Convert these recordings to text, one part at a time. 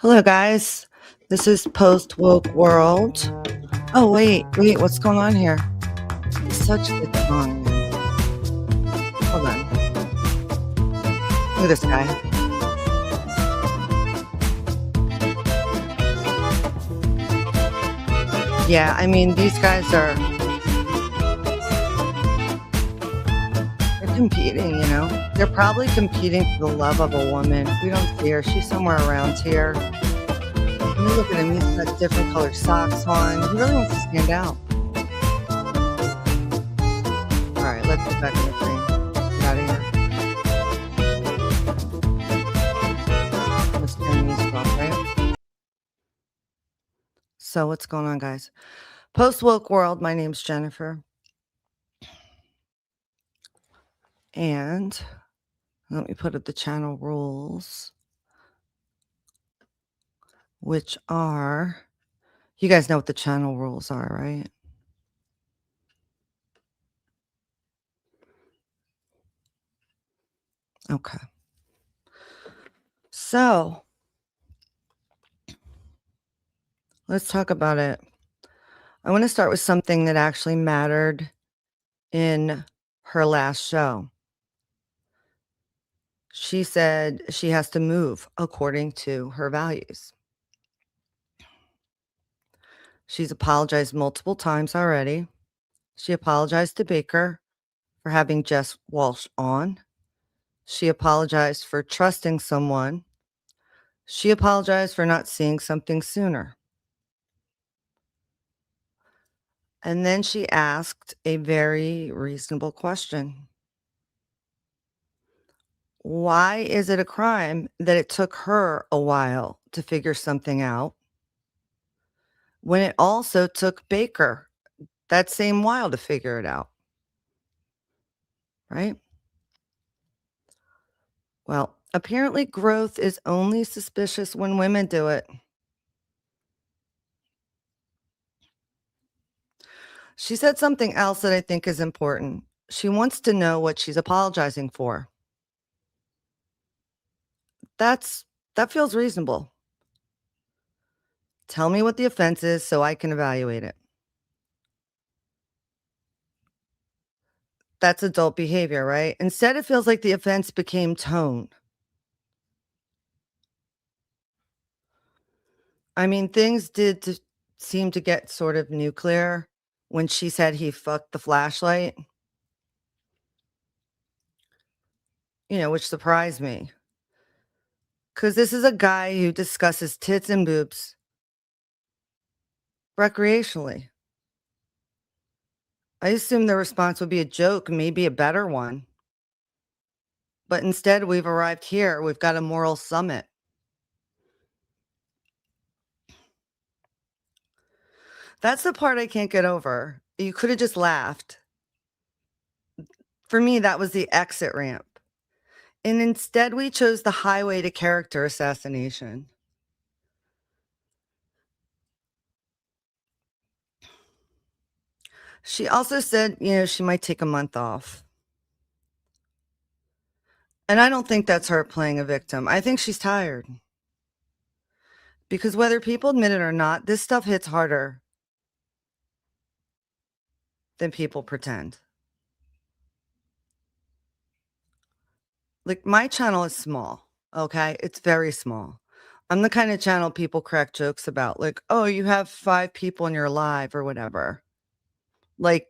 Hello, guys. This is Post Woke World. Oh, wait, what's going on here? It's such a good song, man. Hold on. Look at this guy. Yeah, I mean, these guys are they're competing, you know? They're probably competing for the love of a woman. We don't see her. She's somewhere around here. I mean, look at him. He's got different colored socks on. He really wants to stand out. All right, let's get back in the frame. Get out of here. Let's turn the music off, right? So what's going on, guys? Post Woke World, my name's Jennifer. And let me put up the channel rules, which are, you guys know what the channel rules are, right? Okay. So let's talk about it. I want to start with something that actually mattered in her last show. She said she has to move according to her values. She's apologized multiple times already. She apologized to Baker for having Jess Walsh on. She apologized for trusting someone. She apologized for not seeing something sooner. And then she asked a very reasonable question. Why is it a crime that it took her a while to figure something out when it also took Baker that same while to figure it out? Right? Well, apparently growth is only suspicious when women do it. She said something else that I think is important. She wants to know what she's apologizing for. That feels reasonable. Tell me what the offense is so I can evaluate it. That's adult behavior, right? Instead, it feels like the offense became tone. I mean, things seem to get sort of nuclear when she said he fucked the flashlight, which surprised me. Because this is a guy who discusses tits and boobs recreationally. I assumed the response would be a joke, maybe a better one. But instead, we've arrived here. We've got a moral summit. That's the part I can't get over. You could have just laughed. For me, that was the exit ramp. And instead, we chose the highway to character assassination. She also said, she might take a month off. And I don't think that's her playing a victim. I think she's tired. Because whether people admit it or not, this stuff hits harder than people pretend. Like, my channel is small, okay? It's very small. I'm the kind of channel people crack jokes about, like, oh, you have 5 people in your live or whatever. Like,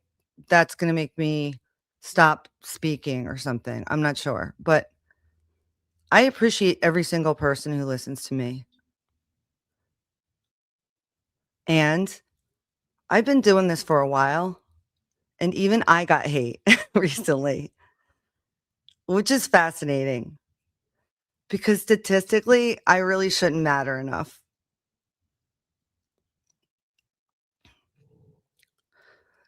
that's going to make me stop speaking or something. I'm not sure. But I appreciate every single person who listens to me. And I've been doing this for a while. And even I got hate recently, which is fascinating. Because statistically, I really shouldn't matter enough.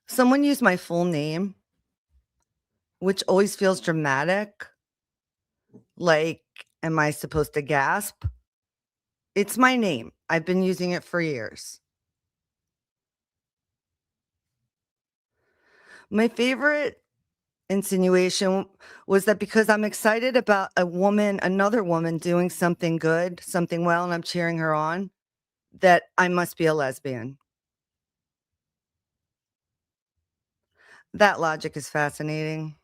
Someone used my full name, which always feels dramatic. Like, am I supposed to gasp? It's my name. I've been using it for years. My favorite insinuation was that because I'm excited about another woman doing something good, something well, and I'm cheering her on, that I must be a lesbian. That logic is fascinating.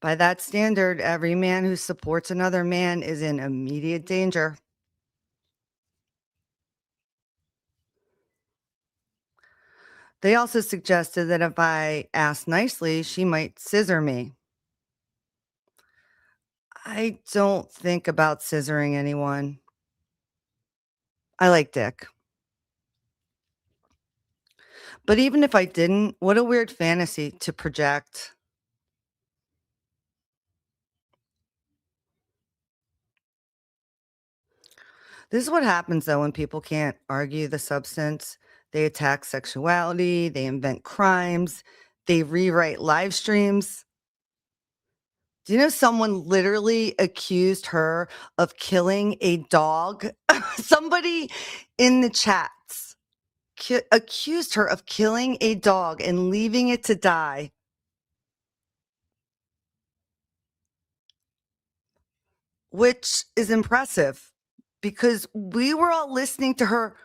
By that standard, every man who supports another man is in immediate danger. They also suggested that if I asked nicely, she might scissor me. I don't think about scissoring anyone. I like dick. But even if I didn't, what a weird fantasy to project. This is what happens though when people can't argue the substance. They attack sexuality, they invent crimes, they rewrite live streams. Do you know someone literally accused her of killing a dog? Somebody in the chats accused her of killing a dog and leaving it to die, which is impressive because we were all listening to her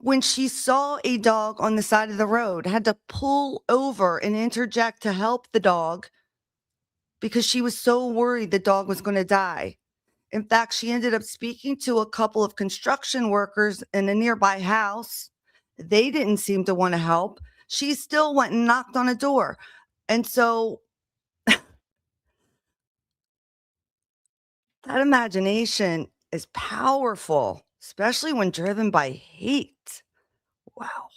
when she saw a dog on the side of the road, had to pull over and interject to help the dog because she was so worried the dog was going to die. In fact, she ended up speaking to a couple of construction workers in a nearby house. They didn't seem to want to help. She still went and knocked on a door. And so that imagination is powerful, especially when driven by hate. Wow.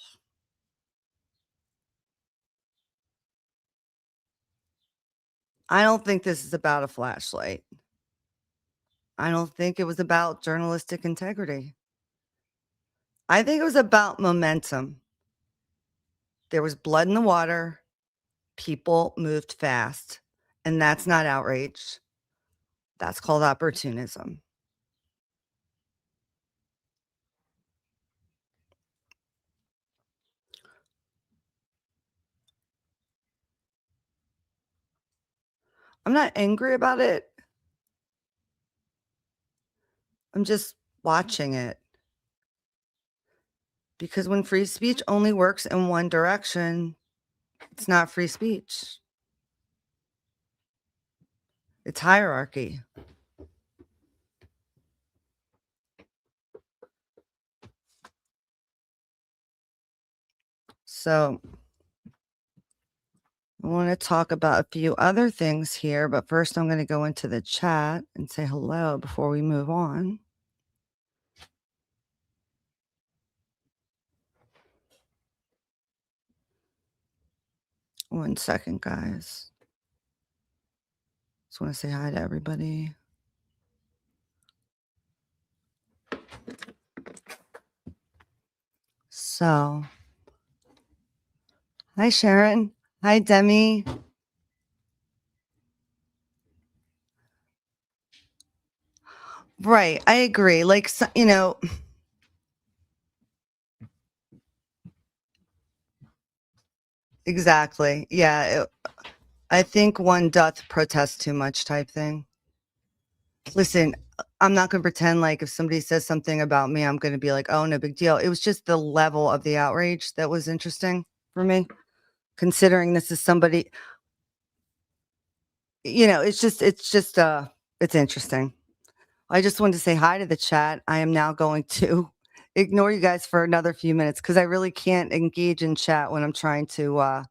I don't think this is about a flashlight. I don't think it was about journalistic integrity. I think it was about momentum. There was blood in the water. People moved fast. And that's not outrage. That's called opportunism. I'm not angry about it. I'm just watching it. Because when free speech only works in one direction, it's not free speech. It's hierarchy. So I want to talk about a few other things here, but first I'm going to go into the chat and say hello before we move on. One second, guys. Just want to say hi to everybody. So, hi, Sharon. Hi, Demi. Right. I agree. Like, exactly. Yeah. I think one doth protest too much type thing. Listen, I'm not going to pretend like if somebody says something about me, I'm going to be like, oh, no big deal. It was just the level of the outrage that was interesting for me, considering this is somebody, it's interesting. I just wanted to say hi to the chat. I am now going to ignore you guys for another few minutes because I really can't engage in chat when I'm trying to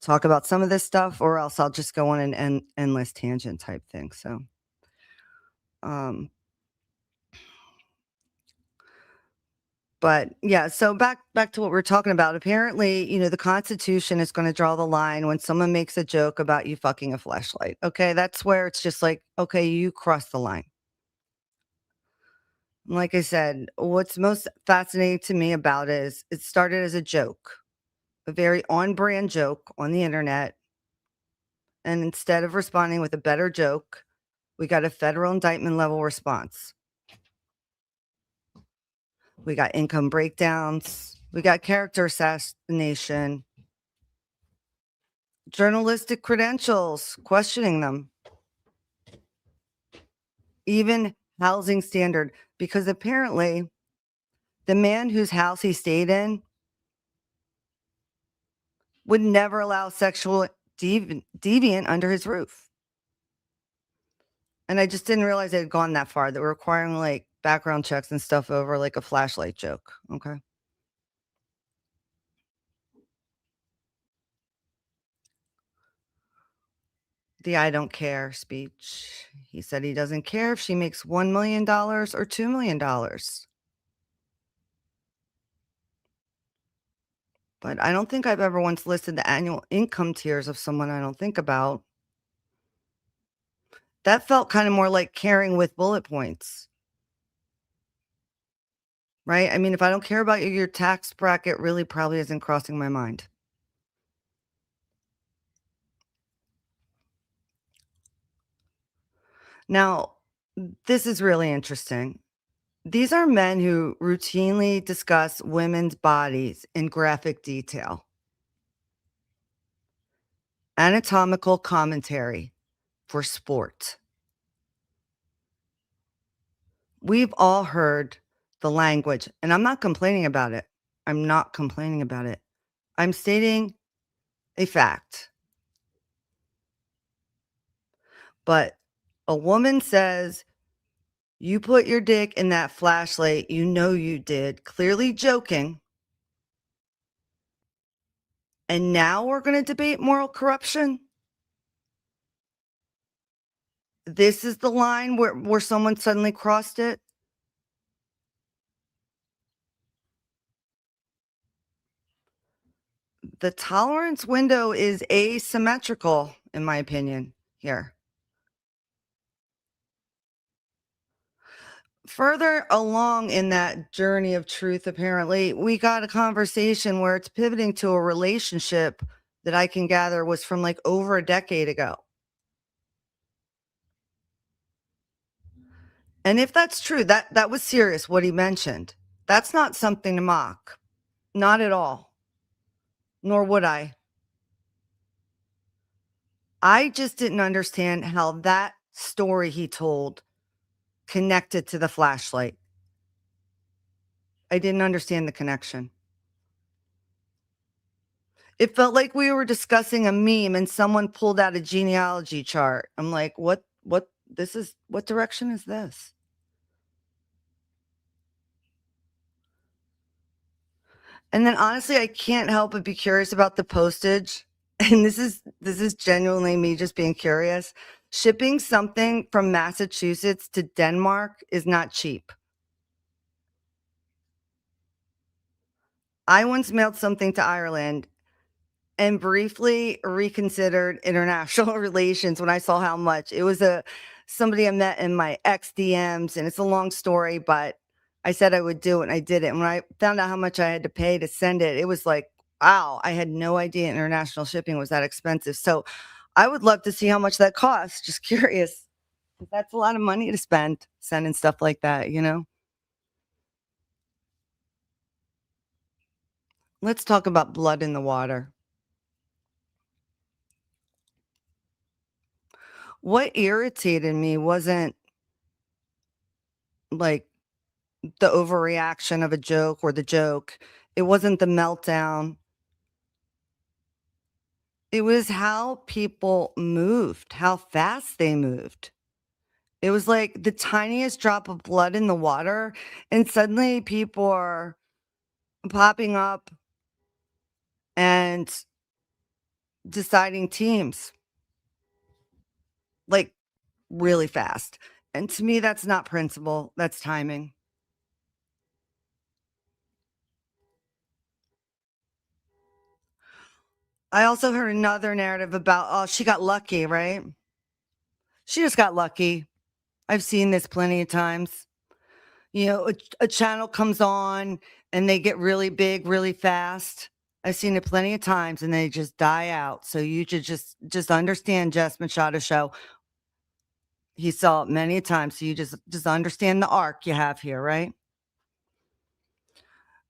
talk about some of this stuff, or else I'll just go on an endless tangent type thing. So, um, but yeah, so back to what we're talking about. Apparently, the Constitution is going to draw the line when someone makes a joke about you fucking a fleshlight. Okay, that's where it's just like, okay, you crossed the line. Like I said, what's most fascinating to me about it is it started as a joke, a very on brand joke on the internet. And instead of responding with a better joke, we got a federal indictment level response. We got income breakdowns. We got character assassination. journalistic credentials, questioning them, even housing standard, because apparently the man whose house he stayed in would never allow sexual deviant under his roof. And I just didn't realize it had gone that far. They were requiring like background checks and stuff over like a flashlight joke. Okay. The I don't care speech. He said he doesn't care if she makes $1 million or $2 million. But I don't think I've ever once listed the annual income tiers of someone I don't think about. That felt kind of more like caring with bullet points, right? I mean, if I don't care about your tax bracket really probably isn't crossing my mind. Now, this is really interesting. These are men who routinely discuss women's bodies in graphic detail. Anatomical commentary for sport. We've all heard the language, and I'm not complaining about it. I'm not complaining about it. I'm stating a fact. But a woman says, "You put your dick in that flashlight, you know you did," clearly joking. And now we're going to debate moral corruption. This is the line where someone suddenly crossed it. The tolerance window is asymmetrical, in my opinion, here. Further along in that journey of truth, apparently, we got a conversation where it's pivoting to a relationship that I can gather was from like over a decade ago. And if that's true, that was serious what he mentioned. That's not something to mock. Not at all. Nor would I. I just didn't understand how that story he told connected to the flashlight. I didn't understand the connection. It felt like we were discussing a meme and someone pulled out a genealogy chart. I'm like, what direction is this? And then honestly, I can't help but be curious about the postage. And this is genuinely me just being curious. Shipping something from Massachusetts to Denmark is not cheap. I once mailed something to Ireland and briefly reconsidered international relations when I saw how much. It was somebody I met in my ex DMs, and it's a long story, but I said I would do it, and I did it. And when I found out how much I had to pay to send it, it was like, wow, I had no idea international shipping was that expensive. So I would love to see how much that costs. Just curious. That's a lot of money to spend sending stuff like that, you know? Let's talk about blood in the water. What irritated me wasn't like the overreaction of a joke or the joke. It wasn't the meltdown. It was how people moved, how fast they moved. It was like the tiniest drop of blood in the water, and suddenly people are popping up and deciding teams like really fast. And to me, that's not principle, that's timing. I also heard another narrative about, oh, she got lucky, right? She just got lucky. I've seen this plenty of times. You know, a channel comes on and they get really big really fast. I've seen it plenty of times and they just die out. So you should just understand Jess Machado's show. He saw it many a times. So you just understand the arc you have here, right?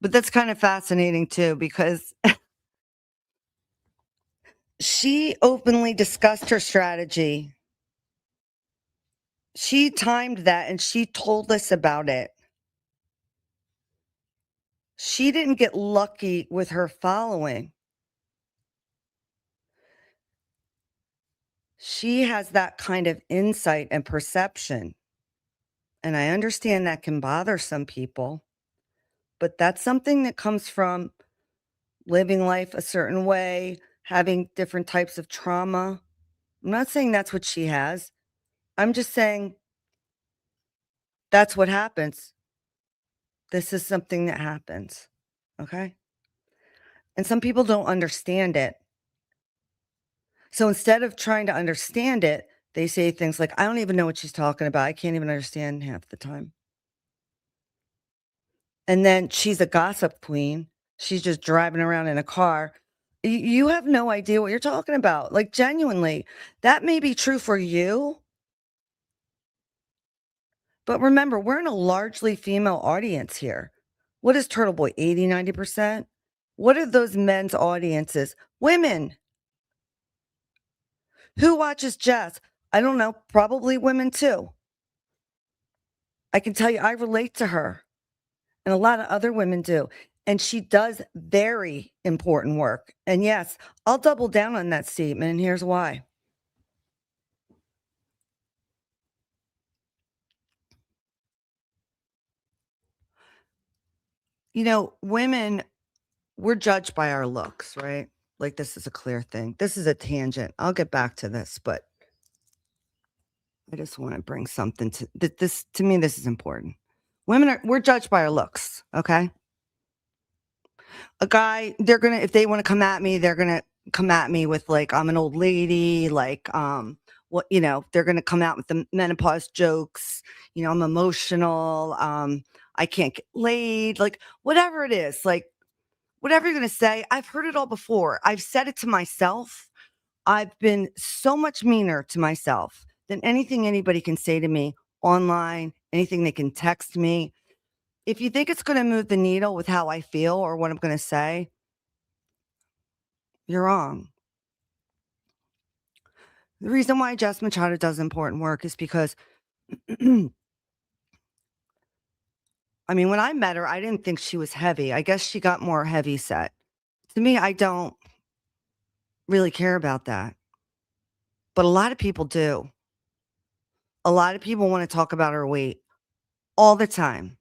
But that's kind of fascinating too, because She openly discussed her strategy. She timed that and she told us about it. She didn't get lucky with her following. She has that kind of insight and perception. And I understand that can bother some people, but that's something that comes from living life a certain way, having different types of trauma. I'm not saying that's what she has. I'm just saying that's what happens. This is something that happens. Okay. And some people don't understand it. So instead of trying to understand it, they say things like, I don't even know what she's talking about. I can't even understand half the time. And then she's a gossip queen. She's just driving around in a car. You have no idea what you're talking about. Like, genuinely, that may be true for you. But remember, we're in a largely female audience here. What is Turtle Boy? 80, 90%? What are those men's audiences? Women. Who watches Jess? I don't know. Probably women too. I can tell you, I relate to her, and a lot of other women do. And she does very important work. And yes, I'll double down on that statement, and here's why. Women, we're judged by our looks, right? Like, this is a clear thing. This is a tangent. I'll get back to this, but I just want to bring something to this. To me, this is important. We're judged by our looks, okay? A guy, if they want to come at me, they're gonna come at me with like I'm an old lady, like they're gonna come out with the menopause jokes, I'm emotional, I can't get laid, like whatever it is, like whatever you're gonna say, I've heard it all before. I've said it to myself. I've been so much meaner to myself than anything anybody can say to me online, anything they can text me. If you think it's gonna move the needle with how I feel or what I'm gonna say, you're wrong. The reason why Jess Machado does important work is because, I mean, when I met her, I didn't think she was heavy. I guess she got more heavy set. To me, I don't really care about that. But a lot of people do. A lot of people want to talk about her weight all the time.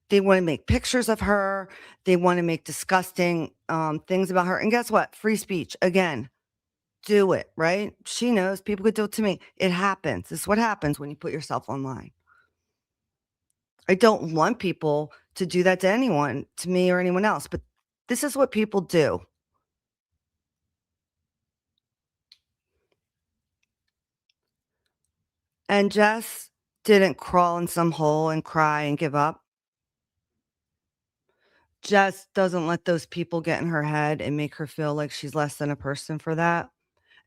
They want to make pictures of her. They want to make disgusting things about her. And guess what? Free speech. Again, do it, right? She knows people could do it to me. It happens. This is what happens when you put yourself online. I don't want people to do that to anyone, to me or anyone else, but this is what people do. And Jess didn't crawl in some hole and cry and give up. Jess doesn't let those people get in her head and make her feel like she's less than a person for that.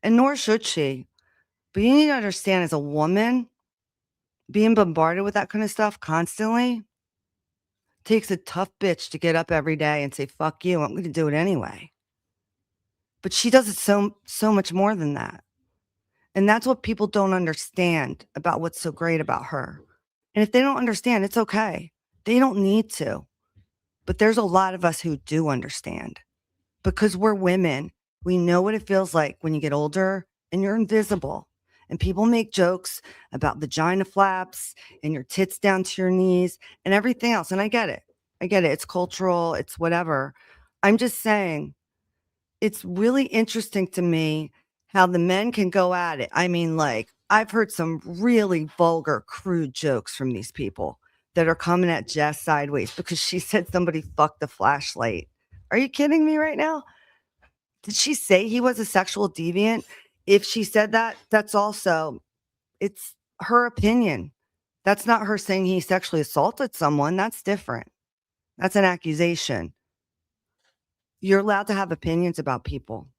And nor should she. But you need to understand, as a woman, being bombarded with that kind of stuff constantly takes a tough bitch to get up every day and say, fuck you, I'm going to do it anyway. But she does it so much more than that. And that's what people don't understand about what's so great about her. And if they don't understand, it's okay. They don't need to. But there's a lot of us who do understand because we're women. We know what it feels like when you get older and you're invisible. And people make jokes about vagina flaps and your tits down to your knees and everything else. And I get it. I get it. It's cultural, it's whatever. I'm just saying, it's really interesting to me how the men can go at it. I mean, like, I've heard some really vulgar, crude jokes from these people that are coming at Jess sideways because she said somebody fucked a flashlight. Are you kidding me right now? Did she say he was a sexual deviant? If she said that, it's her opinion. That's not her saying he sexually assaulted someone. That's different. That's an accusation. You're allowed to have opinions about people.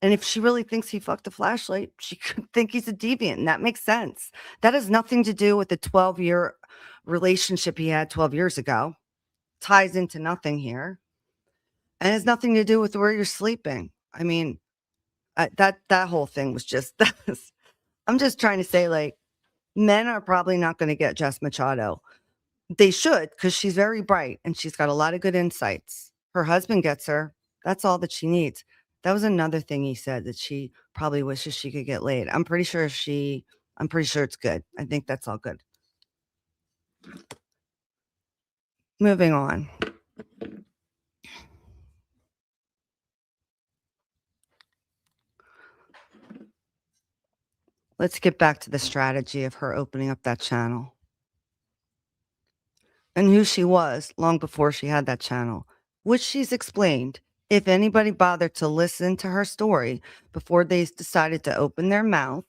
And if she really thinks he fucked a flashlight, she could think he's a deviant, and that makes sense. That has nothing to do with the 12-year relationship he had 12 years ago. Ties into nothing here. And has nothing to do with where you're sleeping. I mean, That whole thing was just that was I'm just trying to say, like, men are probably not gonna get Jess Machado. They should, because she's very bright and she's got a lot of good insights. Her husband gets her. That's all that she needs. That was another thing he said, that she probably wishes she could get laid. I'm pretty sure it's good. I think that's all good. Moving on. Let's get back to the strategy of her opening up that channel and who she was long before she had that channel, which she's explained. If anybody bothered to listen to her story before they decided to open their mouth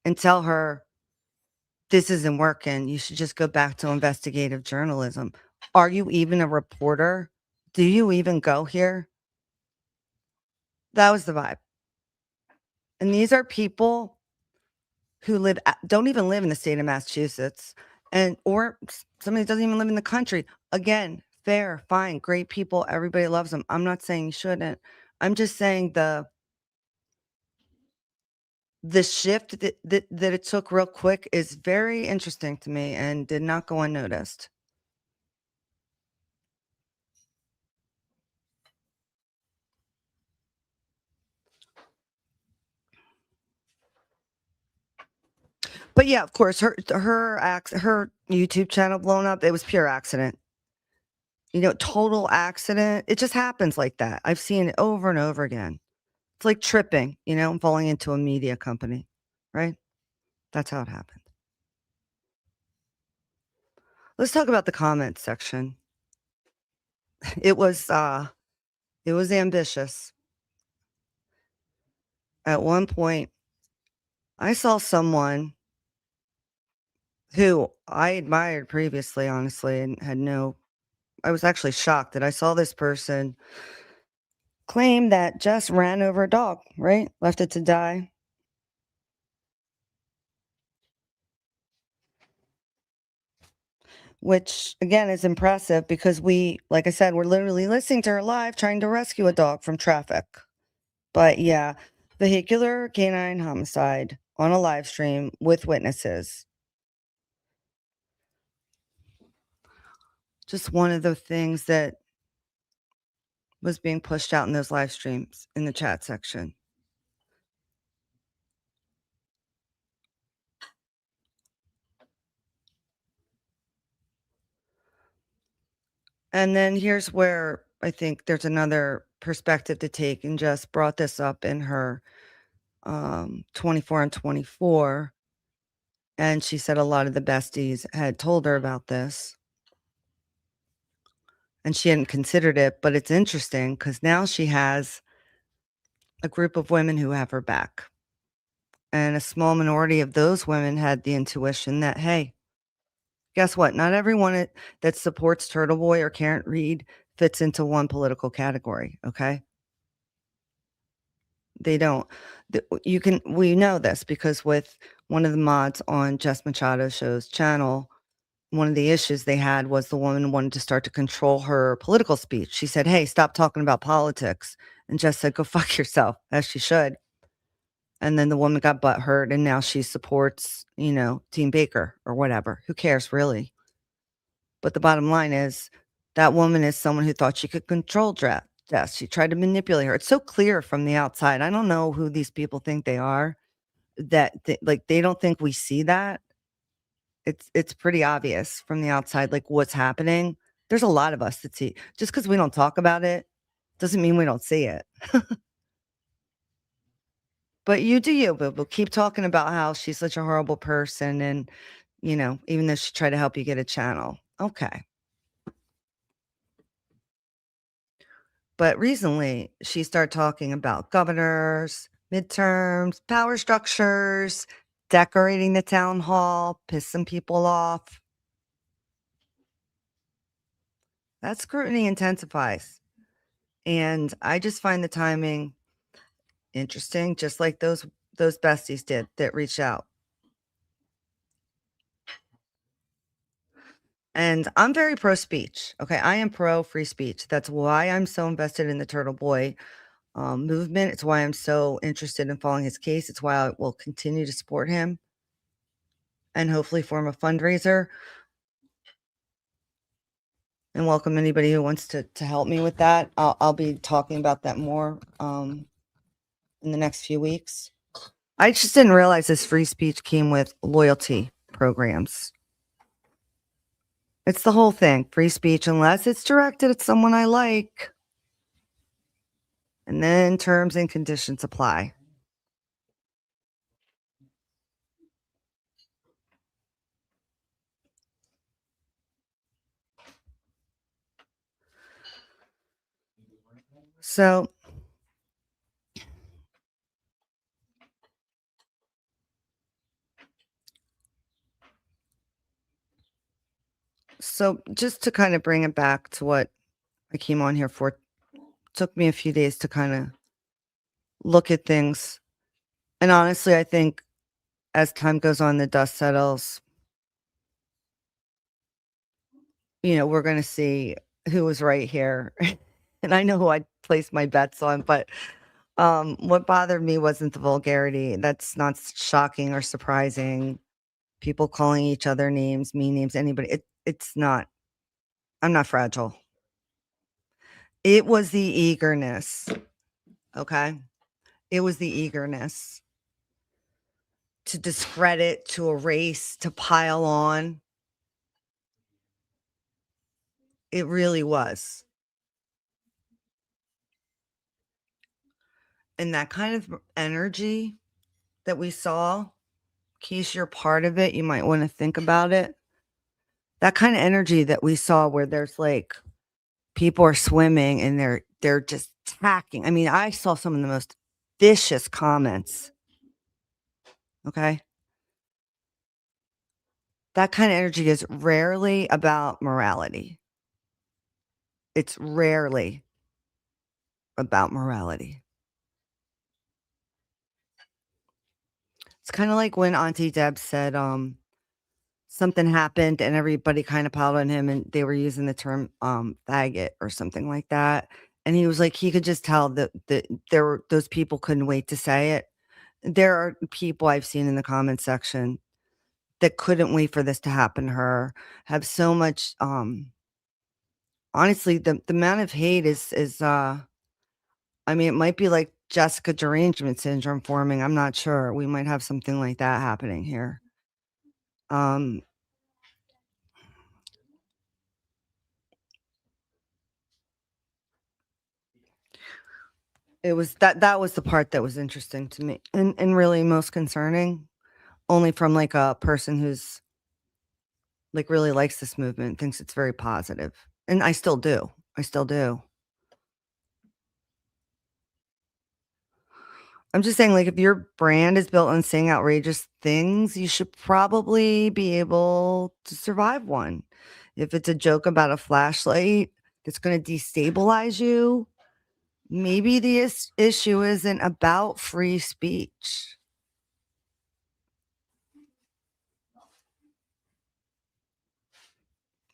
and tell her this isn't working, you should just go back to investigative journalism. Are you even a reporter? Do you even go here? That was the vibe. And these are people who don't even live in the state of Massachusetts, and or somebody doesn't even live in the country. Again, fair, fine, great people, everybody loves them. I'm not saying you shouldn't. I'm just saying the shift that it took real quick is very interesting to me and did not go unnoticed. But yeah, of course, her YouTube channel blown up, it was pure accident. You know, total accident. It just happens like that. I've seen it over and over again. It's like tripping, falling into a media company, right? That's how it happened. Let's talk about the comments section. It was it was ambitious. At one point, I saw someone who I admired previously, honestly, and I was actually shocked that I saw this person claim that Jess ran over a dog, right? Left it to die. Which again is impressive because like I said, we're literally listening to her live trying to rescue a dog from traffic. But yeah, vehicular canine homicide on a live stream with witnesses. Just one of the things that was being pushed out in those live streams in the chat section. And then here's where I think there's another perspective to take, and Jess brought this up in her 24 and 24. And she said a lot of the besties had told her about this and she hadn't considered it, but it's interesting because now she has a group of women who have her back. And a small minority of those women had the intuition that, hey, guess what? Not everyone that supports Turtle Boy or can't read fits into one political category. Okay. They don't. We know this because with one of the mods on Jess Machado Show's channel, one of the issues they had was the woman wanted to start to control her political speech. She said, hey, stop talking about politics. And Jess said, go fuck yourself, as she should. And then the woman got butthurt and now she supports, Team Baker or whatever. Who cares, really? But the bottom line is that woman is someone who thought she could control Jess. She tried to manipulate her. It's so clear from the outside. I don't know who these people think they are, that they don't think we see that. It's pretty obvious from the outside, like, what's happening. There's a lot of us that see. Just because we don't talk about it doesn't mean we don't see it. But you do you, but we'll keep talking about how she's such a horrible person and, even though she tried to help you get a channel. Okay. But recently, she started talking about governors, midterms, power structures, decorating the town hall, piss some people off. That scrutiny intensifies. And I just find the timing interesting, just like those besties did that reached out. And I'm very pro speech. Okay. I am pro free speech. That's why I'm so invested in the Turtle Boy movement. It's why I'm so interested in following his case. It's why I will continue to support him and hopefully form a fundraiser and welcome anybody who wants to help me with that. I'll be talking about that more in the next few weeks. I just didn't realize this free speech came with loyalty programs. It's the whole thing, free speech, unless it's directed at someone I like. And then terms and conditions apply. So just to kind of bring it back to what I came on here for, took me a few days to kind of look at things. And honestly, I think as time goes on, the dust settles, we're going to see who was right here. And I know who I placed my bets on, but what bothered me wasn't the vulgarity. That's not shocking or surprising. People calling each other names, mean names, anybody. It's not. I'm not fragile. It was the eagerness. Okay. It was the eagerness to discredit, to erase, to pile on. It really was. And that kind of energy that we saw, in case you're part of it, you might want to think about it. That kind of energy that we saw where there's like people are swimming and they're just attacking. I mean, I saw some of the most vicious comments. Okay. That kind of energy is rarely about morality. It's rarely about morality. It's kind of like when Auntie Deb said, something happened and everybody kind of piled on him and they were using the term faggot or something like that. And he was like, he could just tell that there were those people couldn't wait to say it. There are people I've seen in the comment section that couldn't wait for this to happen to her, have so much honestly, the amount of hate is I mean, it might be like Jessica derangement syndrome forming. I'm not sure. We might have something like that happening here. Um, it was that was the part that was interesting to me and really most concerning, only from like a person who's like really likes this movement, thinks it's very positive. And I still do. I still do. I'm just saying, like, if your brand is built on saying outrageous things, you should probably be able to survive one. If it's a joke about a flashlight that's going to destabilize you, maybe the issue isn't about free speech.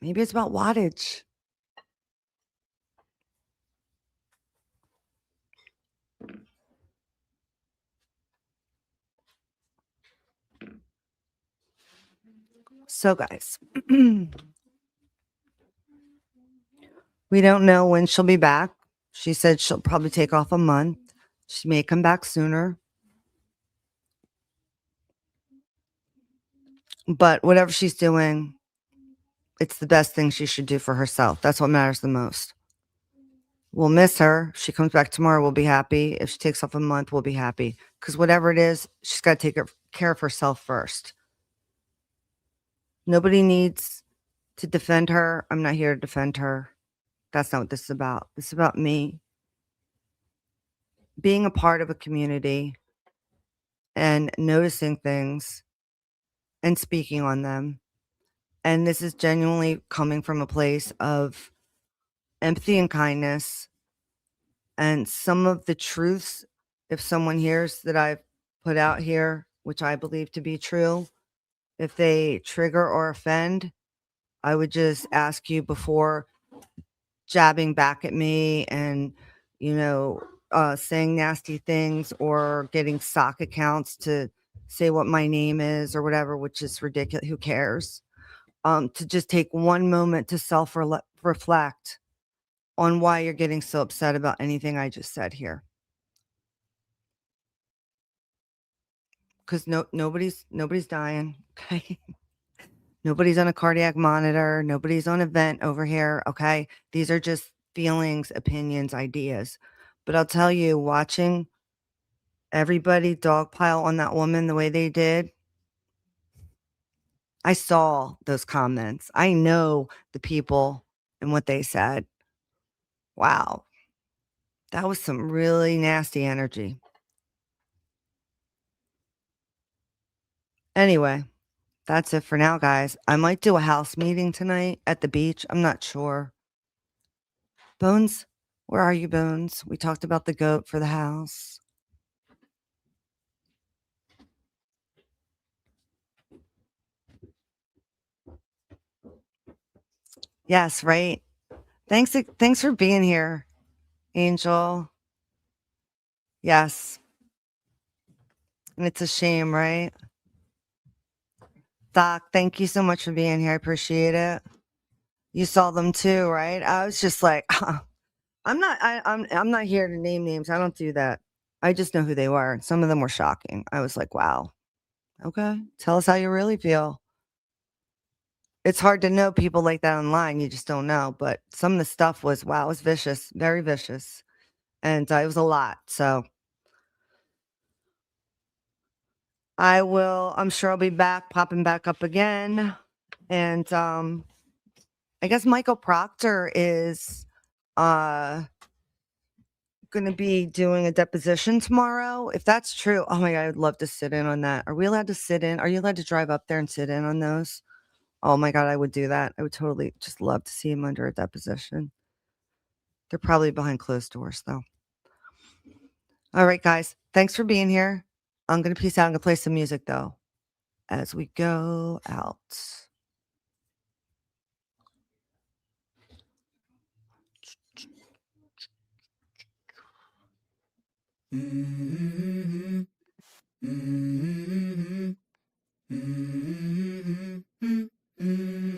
Maybe it's about wattage. So, guys, we don't know when she'll be back. She said she'll probably take off a month. She may come back sooner. But whatever she's doing, it's the best thing she should do for herself. That's what matters the most. We'll miss her. If she comes back tomorrow, we'll be happy. If she takes off a month, we'll be happy. Because whatever it is, she's got to take care of herself first. Nobody needs to defend her. I'm not here to defend her. That's not what this is about. This is about me being a part of a community and noticing things and speaking on them. And this is genuinely coming from a place of empathy and kindness. And some of the truths, if someone hears that I've put out here, which I believe to be true, if they trigger or offend, I would just ask you before jabbing back at me and, you know, saying nasty things or getting sock accounts to say what my name is or whatever, which is ridiculous. Who cares? To just take one moment to reflect on why you're getting so upset about anything I just said here. Because nobody's dying. Okay. Nobody's on a cardiac monitor. Nobody's on a vent over here. Okay. These are just feelings, opinions, ideas. But I'll tell you, watching everybody dogpile on that woman the way they did, I saw those comments. I know the people and what they said. Wow. That was some really nasty energy. Anyway, that's it for now, guys. I might do a house meeting tonight at the beach. I'm not sure. Bones, where are you, Bones? We talked about the goat for the house. Yes, right. Thanks for being here, Angel. Yes. And it's a shame, right? Doc, thank you so much for being here. I appreciate it. You saw them too, right? I was just like, I'm not here to name names. I don't do that. I just know who they were. Some of them were shocking. I was like, wow. Okay. Tell us how you really feel. It's hard to know people like that online. You just don't know. But some of the stuff was, wow, it was vicious, very vicious. And it was a lot. So I'm sure I'll be back, popping back up again. And I guess Michael Proctor is going to be doing a deposition tomorrow. If that's true, oh my God, I'd love to sit in on that. Are we allowed to sit in? Are you allowed to drive up there and sit in on those? Oh my God, I would do that. I would totally just love to see him under a deposition. They're probably behind closed doors, though. All right, guys. Thanks for being here. I'm going to peace out. I'm going to play some music, though, as we go out.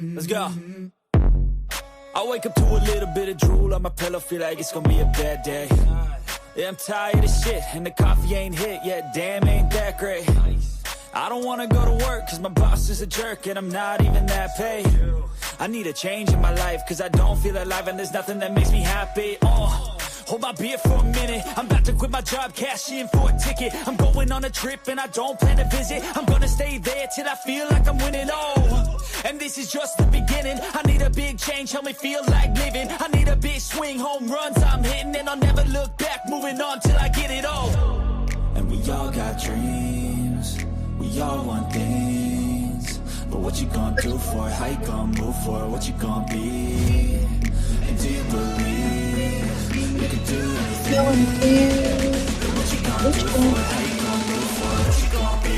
Let's go. I wake up to a little bit of drool on my pillow, feel like it's gonna be a bad day. Yeah, I'm tired of shit, and the coffee ain't hit yet, damn, ain't that great. I don't wanna go to work, cause my boss is a jerk, and I'm not even that paid. I need a change in my life, cause I don't feel alive, and there's nothing that makes me happy. Hold my beer for a minute, I'm about to quit my job, cash in for a ticket. I'm going on a trip and I don't plan to visit. I'm gonna stay there till I feel like I'm winning, and this is just the beginning. I need a big change, help me feel like living. I need a big swing, home runs I'm hitting, and I'll never look back, moving on till I get it all. And we all got dreams, we all want things, but what you gonna do for it? How you gonna move for it? What you gonna be? And do you believe you can do anything? What you gonna do for it? How you gonna move for it? What you gonna be?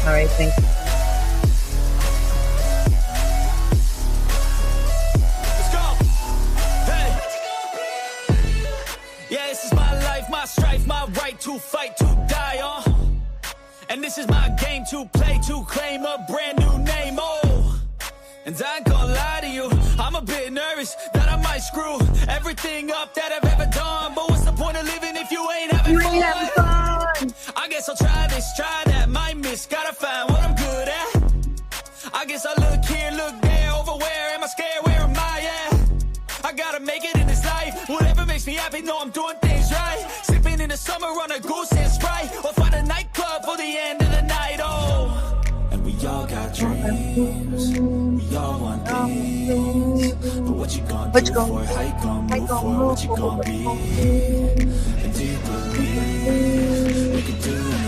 All right, thanks. Let's go. Hey. Yeah, this is my life, my strife, my right to fight, to die on. And this is my game to play, to claim a brand new name, And I ain't gonna lie to you, I'm a bit nervous that I might screw everything up that I've ever done. But what's the point of living if you ain't having fun? I guess I'll try this, try that, might miss, gotta find what I'm good at. I guess I look here, look there, over where am I scared, where am I at? I gotta make it in this life, whatever makes me happy, know I'm doing things right. Sipping in the summer on a goose and Sprite, or find a nightclub for the end of the night, And we all got dreams, we all want things, but what you gonna do for it? How you gonna move for it? What you gonna be? And do you believe we can do it?